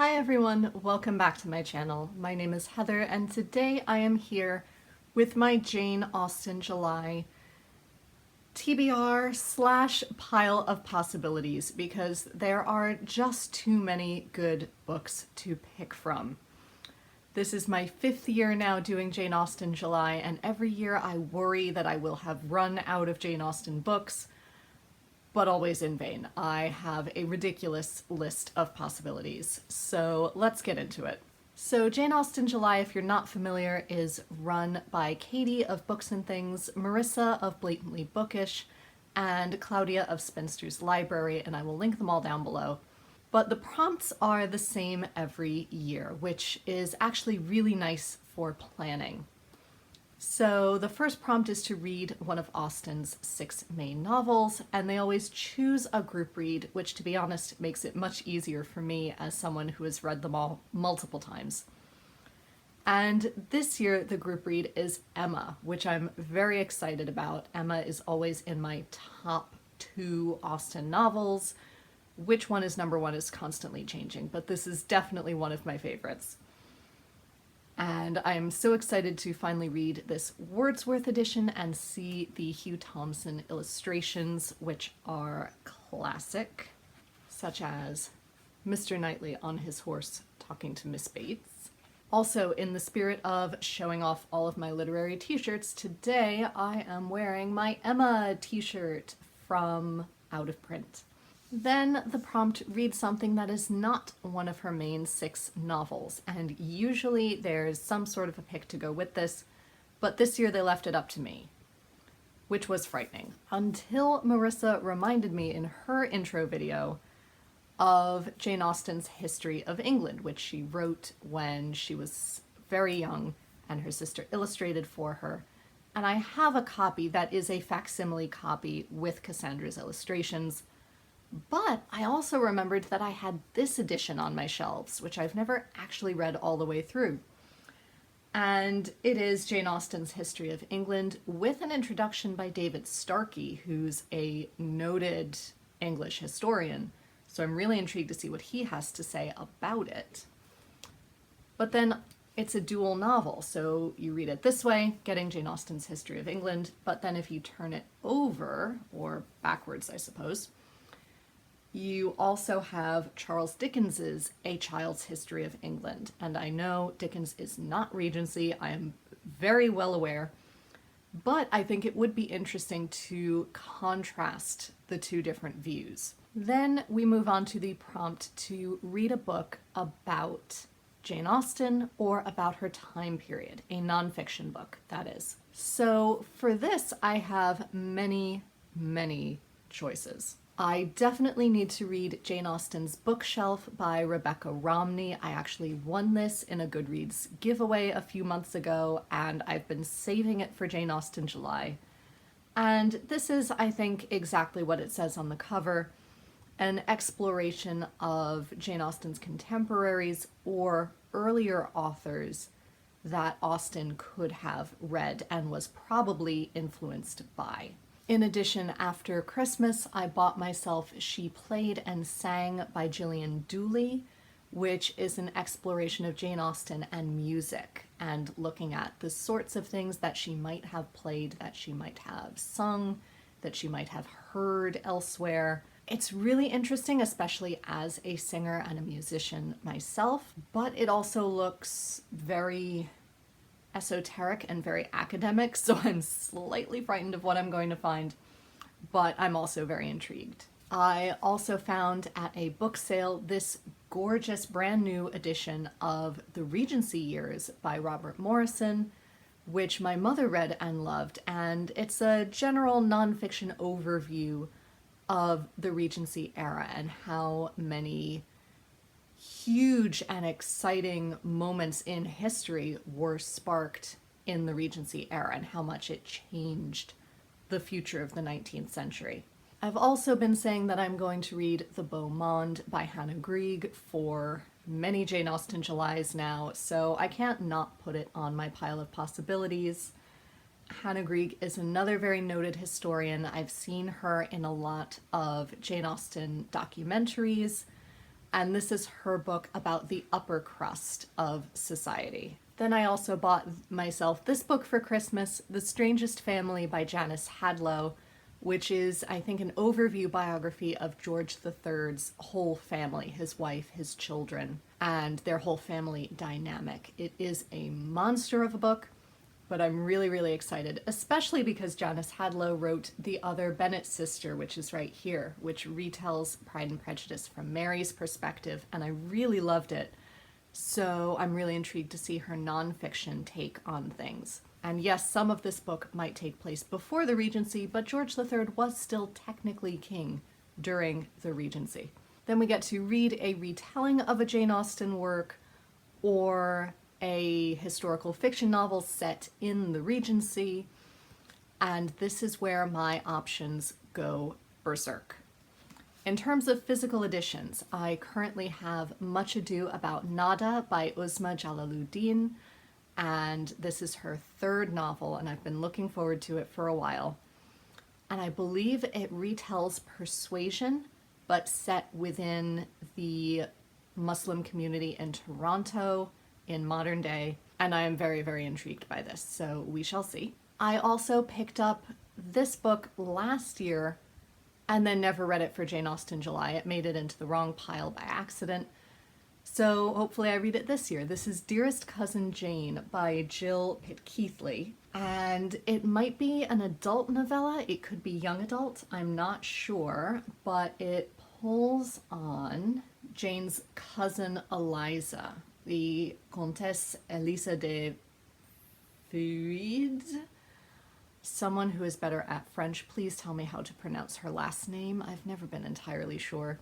Hi everyone, welcome back to my channel. My name is Heather and today I am here with my Jane Austen July TBR slash pile of possibilities because there are just too many good books to pick from. This is my 5th year now doing Jane Austen July, and every year I worry that I will have run out of Jane Austen books, but always in vain. I have a ridiculous list of possibilities, so let's get into it. So Jane Austen July, if you're not familiar, is run by Katie of Books and Things, Marissa of Blatantly Bookish, and Claudia of Spinster's Library, and I will link them all down below. But the prompts are the same every year, which is actually really nice for planning. So the first prompt is to read one of Austen's 6 main novels, and they always choose a group read, which to be honest makes it much easier for me as someone who has read them all multiple times. And this year the group read is Emma, which I'm very excited about. Emma is always in my top 2 Austen novels. Which one is number 1 is constantly changing, but this is definitely one of my favorites. And I'm so excited to finally read this Wordsworth edition and see the Hugh Thompson illustrations, which are classic, such as Mr. Knightley on his horse talking to Miss Bates. Also, in the spirit of showing off all of my literary t-shirts, today I am wearing my Emma t-shirt from Out of Print. Then the prompt reads something that is not one of her main 6 novels, and usually there's some sort of a pick to go with this, but this year they left it up to me, which was frightening, until Marissa reminded me in her intro video of Jane Austen's History of England, which she wrote when she was very young and her sister illustrated for her. And I have a copy that is a facsimile copy with Cassandra's illustrations. But I also remembered that I had this edition on my shelves, which I've never actually read all the way through. And it is Jane Austen's History of England with an introduction by David Starkey, who's a noted English historian. So I'm really intrigued to see what he has to say about it. But then it's a dual novel, so you read it this way, getting Jane Austen's History of England, but then if you turn it over, or backwards I suppose, you also have Charles Dickens's A Child's History of England. And I know Dickens is not Regency, I am very well aware, but I think it would be interesting to contrast the 2 different views. Then we move on to the prompt to read a book about Jane Austen or about her time period, a nonfiction book, that is. So for this, I have many choices. I definitely need to read Jane Austen's Bookshelf by Rebecca Romney. I actually won this in a Goodreads giveaway a few months ago, and I've been saving it for Jane Austen July. And this is, I think, exactly what it says on the cover, an exploration of Jane Austen's contemporaries or earlier authors that Austen could have read and was probably influenced by. In addition, after Christmas, I bought myself She Played and Sang by Gillian Dooley, which is an exploration of Jane Austen and music, and looking at the sorts of things that she might have played, that she might have sung, that she might have heard elsewhere. It's really interesting, especially as a singer and a musician myself, but it also looks very esoteric and very academic, so I'm slightly frightened of what I'm going to find, but I'm also very intrigued. I also found at a book sale this gorgeous brand new edition of The Regency Years by Robert Morrison, which my mother read and loved, and it's a general nonfiction overview of the Regency era and how many huge and exciting moments in history were sparked in the Regency era and how much it changed the future of the 19th century. I've also been saying that I'm going to read The Beau Monde by Hannah Grieg for many Jane Austen Julys now, so I can't not put it on my pile of possibilities. Hannah Grieg is another very noted historian. I've seen her in a lot of Jane Austen documentaries. And this is her book about the upper crust of society. Then I also bought myself this book for Christmas, The Strangest Family by Janice Hadlow, which is, I think, an overview biography of George III's whole family, his wife, his children, and their whole family dynamic. It is a monster of a book, but I'm really, really excited, especially because Janice Hadlow wrote The Other Bennet Sister, which is right here, which retells Pride and Prejudice from Mary's perspective, and I really loved it. So I'm really intrigued to see her nonfiction take on things. And yes, some of this book might take place before the Regency, but George III was still technically king during the Regency. Then we get to read a retelling of a Jane Austen work or a historical fiction novel set in the Regency, and this is where my options go berserk. In terms of physical editions, I currently have Much Ado About Nada by Uzma Jalaluddin, and this is her third novel, and I've been looking forward to it for a while. And I believe it retells Persuasion, but set within the Muslim community in Toronto in modern day, and I am very, very intrigued by this, so we shall see. I also picked up this book last year and then never read it for Jane Austen July. It made it into the wrong pile by accident, so hopefully I read it this year. This is Dearest Cousin Jane by Jill Pitkeithley, and it might be an adult novella, it could be young adult, I'm not sure, but it pulls on Jane's cousin Eliza, the Comtesse Elisa de Feuillade. Someone who is better at French, please tell me how to pronounce her last name. I've never been entirely sure.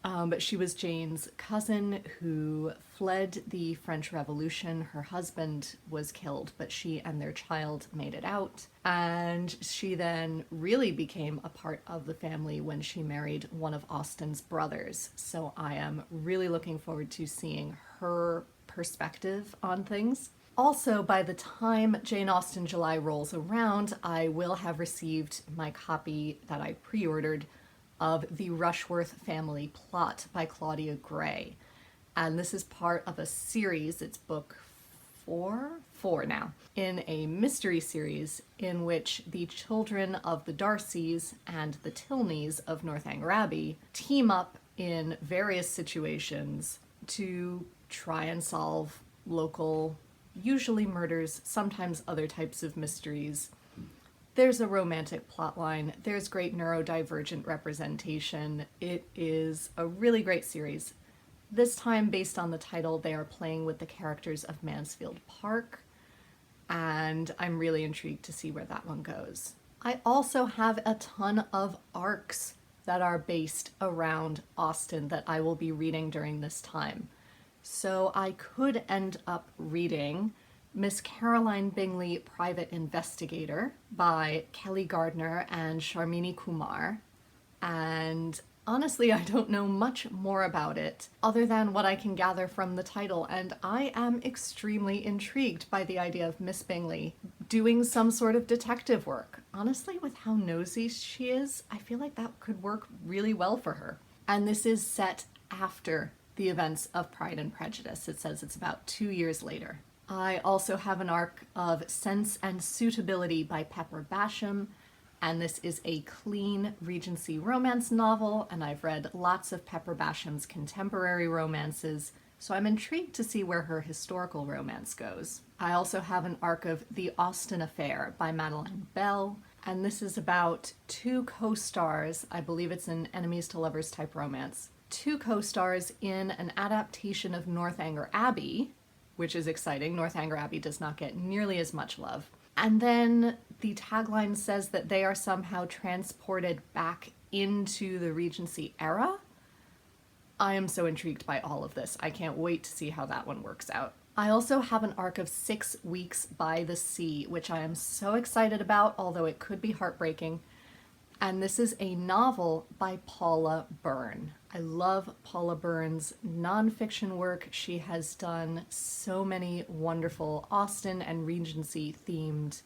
But she was Jane's cousin who fled the French Revolution. Her husband was killed, but she and their child made it out. And she then really became a part of the family when she married one of Austen's brothers. So I am really looking forward to seeing her perspective on things. Also, by the time Jane Austen July rolls around, I will have received my copy that I pre-ordered of The Rushworth Family Plot by Claudia Gray. And this is part of a series, it's book four now, in a mystery series in which the children of the Darcys and the Tilneys of Northanger Abbey team up in various situations to try and solve local, usually murders, sometimes other types of mysteries. There's a romantic plotline, there's great neurodivergent representation. It is a really great series. This time, based on the title, they are playing with the characters of Mansfield Park, and I'm really intrigued to see where that one goes. I also have a ton of arcs that are based around Austen that I will be reading during this time. So I could end up reading Miss Caroline Bingley, Private Investigator by Kelly Gardner and Sharmini Kumar. And honestly, I don't know much more about it other than what I can gather from the title, and I am extremely intrigued by the idea of Miss Bingley doing some sort of detective work. Honestly, with how nosy she is, I feel like that could work really well for her. And this is set after the events of Pride and Prejudice. It says it's about 2 years later. I also have an arc of Sense and Suitability by Pepper Basham, and this is a clean Regency romance novel, and I've read lots of Pepper Basham's contemporary romances, so I'm intrigued to see where her historical romance goes. I also have an arc of The Austen Affair by Madeleine Bell, and this is about two co-stars, I believe it's an enemies to lovers type romance, two co-stars in an adaptation of Northanger Abbey, which is exciting. Northanger Abbey does not get nearly as much love. And then the tagline says that they are somehow transported back into the Regency era. I am so intrigued by all of this. I can't wait to see how that one works out. I also have an arc of 6 Weeks by the Sea, which I am so excited about, although it could be heartbreaking. And this is a novel by Paula Byrne. I love Paula Byrne's nonfiction work. She has done so many wonderful Austen and Regency themed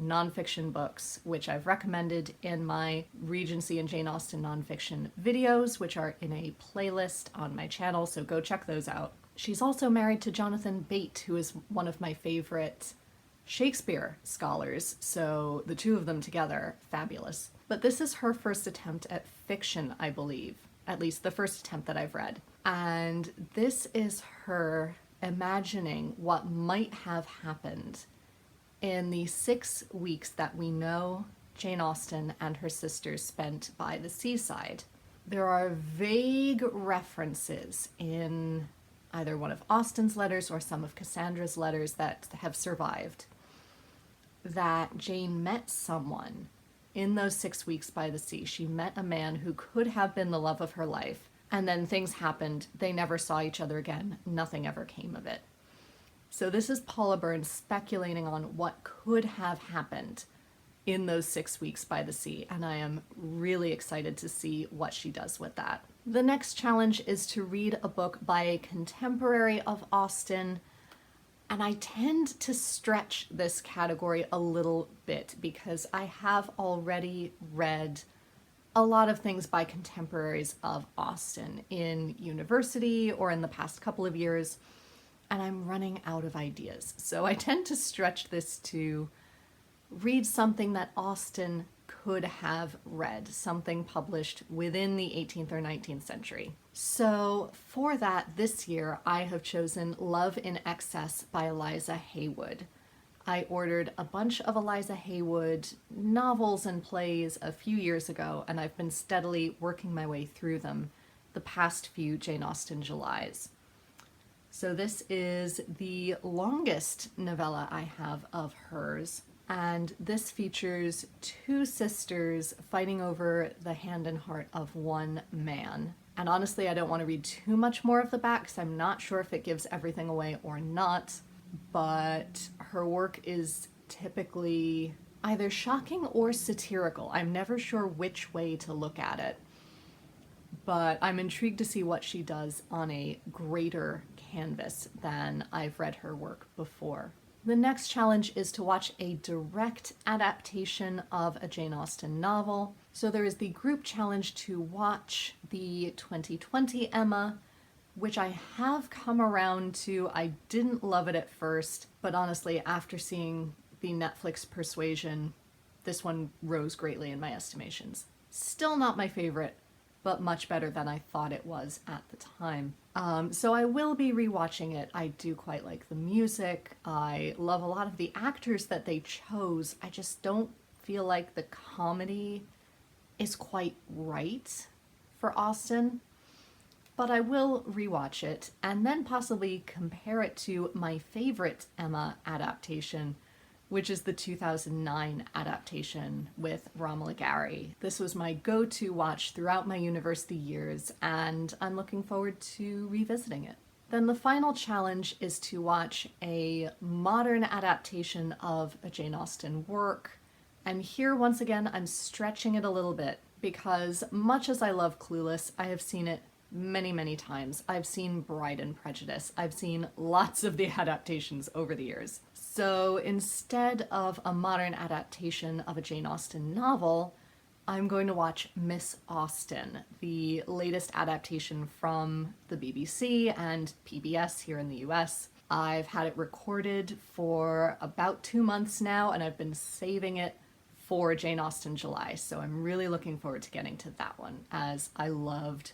nonfiction books, which I've recommended in my Regency and Jane Austen nonfiction videos, which are in a playlist on my channel, so go check those out. She's also married to Jonathan Bate, who is one of my favorite Shakespeare scholars, so the two of them together, fabulous. But this is her first attempt at fiction, I believe, at least the first attempt that I've read. And this is her imagining what might have happened in the 6 weeks that we know Jane Austen and her sisters spent by the seaside. There are vague references in either one of Austen's letters or some of Cassandra's letters that have survived that Jane met someone in those 6 weeks by the sea. She met a man who could have been the love of her life, and then things happened. They never saw each other again. Nothing ever came of it. So this is Paula Byrne speculating on what could have happened in those 6 weeks by the sea, and I am really excited to see what she does with that. The next challenge is to read a book by a contemporary of Austen, and I tend to stretch this category a little bit because I have already read a lot of things by contemporaries of Austen in university or in the past couple of years, and I'm running out of ideas. So I tend to stretch this to read something that Austen could have read, something published within the 18th or 19th century. So for that, this year, I have chosen Love in Excess by Eliza Haywood. I ordered a bunch of Eliza Haywood novels and plays a few years ago, and I've been steadily working my way through them the past few Jane Austen Julys. So this is the longest novella I have of hers, and this features two sisters fighting over the hand and heart of one man. And honestly, I don't want to read too much more of the back because I'm not sure if it gives everything away or not, but her work is typically either shocking or satirical. I'm never sure which way to look at it, but I'm intrigued to see what she does on a greater canvas than I've read her work before. The next challenge is to watch a direct adaptation of a Jane Austen novel. So there is the group challenge to watch the 2020 Emma, which I have come around to. I didn't love it at first, but honestly, after seeing the Netflix Persuasion, this one rose greatly in my estimations. Still not my favorite, but much better than I thought it was at the time. So I will be rewatching it. I do quite like the music. I love a lot of the actors that they chose. I just don't feel like the comedy is quite right for Austen. But I will rewatch it and then possibly compare it to my favorite Emma adaptation, which is the 2009 adaptation with Romola Gary. This was my go-to watch throughout my university years, and I'm looking forward to revisiting it. Then the final challenge is to watch a modern adaptation of a Jane Austen work. And here, once again, I'm stretching it a little bit because much as I love Clueless, I have seen it many, many times. I've seen Bride and Prejudice. I've seen lots of the adaptations over the years. So instead of a modern adaptation of a Jane Austen novel, I'm going to watch Miss Austen, the latest adaptation from the BBC and PBS here in the US. I've had it recorded for about 2 months now, and I've been saving it for Jane Austen July, so I'm really looking forward to getting to that one, as I loved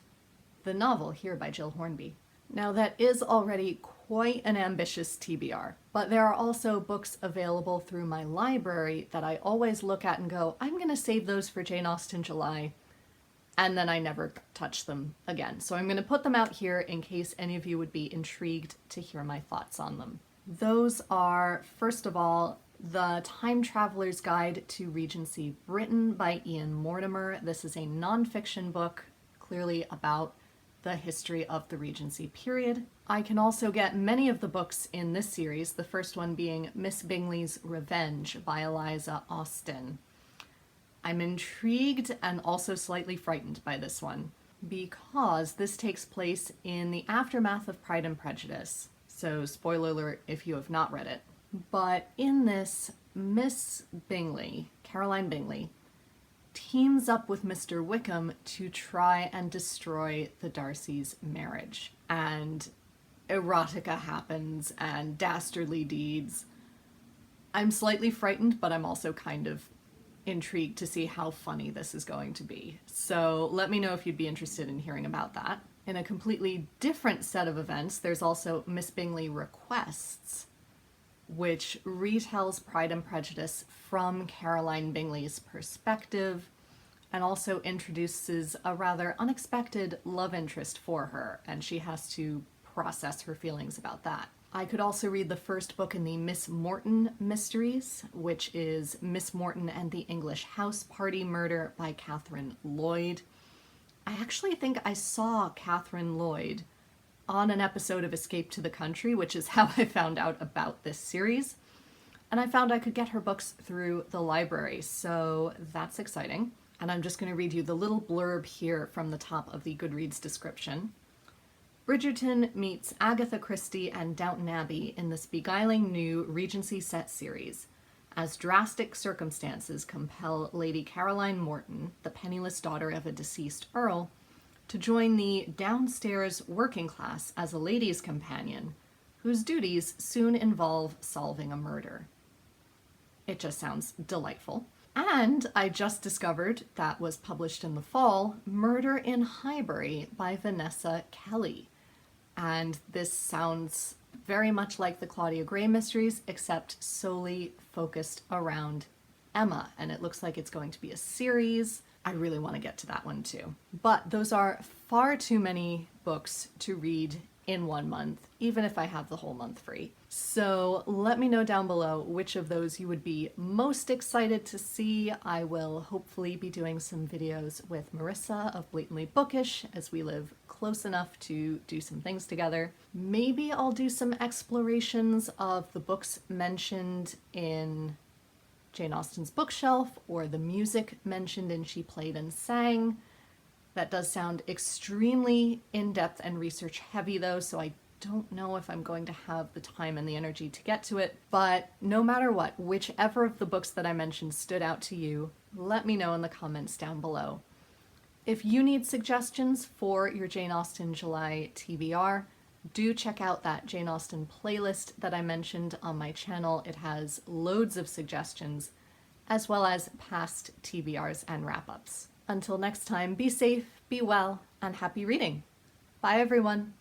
the novel here by Jill Hornby. Now that is already quite an ambitious TBR, but there are also books available through my library that I always look at and go, I'm going to save those for Jane Austen July, and then I never touch them again. So I'm going to put them out here in case any of you would be intrigued to hear my thoughts on them. Those are, first of all, The Time Traveler's Guide to Regency Britain by Ian Mortimer. This is a nonfiction book, clearly about the history of the Regency period. I can also get many of the books in this series, the first one being Miss Bingley's Revenge by Eliza Austen. I'm intrigued and also slightly frightened by this one because this takes place in the aftermath of Pride and Prejudice. So spoiler alert if you have not read it. But in this, Miss Bingley, Caroline Bingley, teams up with Mr. Wickham to try and destroy the Darcys' marriage. And erotica happens and dastardly deeds. I'm slightly frightened, but I'm also kind of intrigued to see how funny this is going to be. So let me know if you'd be interested in hearing about that. In a completely different set of events, there's also Miss Bingley Requests, which retells Pride and Prejudice from Caroline Bingley's perspective and also introduces a rather unexpected love interest for her, and she has to process her feelings about that. I could also read the first book in the Miss Morton mysteries, which is Miss Morton and the English House Party Murder by Catherine Lloyd. I actually think I saw Catherine Lloyd on an episode of Escape to the Country, which is how I found out about this series. And I found I could get her books through the library, so that's exciting. And I'm just going to read you the little blurb here from the top of the Goodreads description. Bridgerton meets Agatha Christie and Downton Abbey in this beguiling new Regency set series, as drastic circumstances compel Lady Caroline Morton, the penniless daughter of a deceased earl, to join the downstairs working class as a lady's companion, whose duties soon involve solving a murder. It just sounds delightful. And I just discovered, that was published in the fall, Murder in Highbury by Vanessa Kelly. And this sounds very much like the Claudia Gray mysteries, except solely focused around Emma. And it looks like it's going to be a series. I really want to get to that one too. But those are far too many books to read in 1 month, even if I have the whole month free. So let me know down below which of those you would be most excited to see. I will hopefully be doing some videos with Marissa of Blatantly Bookish as we live close enough to do some things together. Maybe I'll do some explorations of the books mentioned in Jane Austen's bookshelf or the music mentioned in She Played and Sang. That does sound extremely in-depth and research heavy though, so I don't know if I'm going to have the time and the energy to get to it. But no matter what, whichever of the books that I mentioned stood out to you, let me know in the comments down below. If you need suggestions for your Jane Austen July TBR, do check out that Jane Austen playlist that I mentioned on my channel. It has loads of suggestions, as well as past TBRs and wrap-ups. Until next time, be safe, be well, and happy reading. Bye everyone.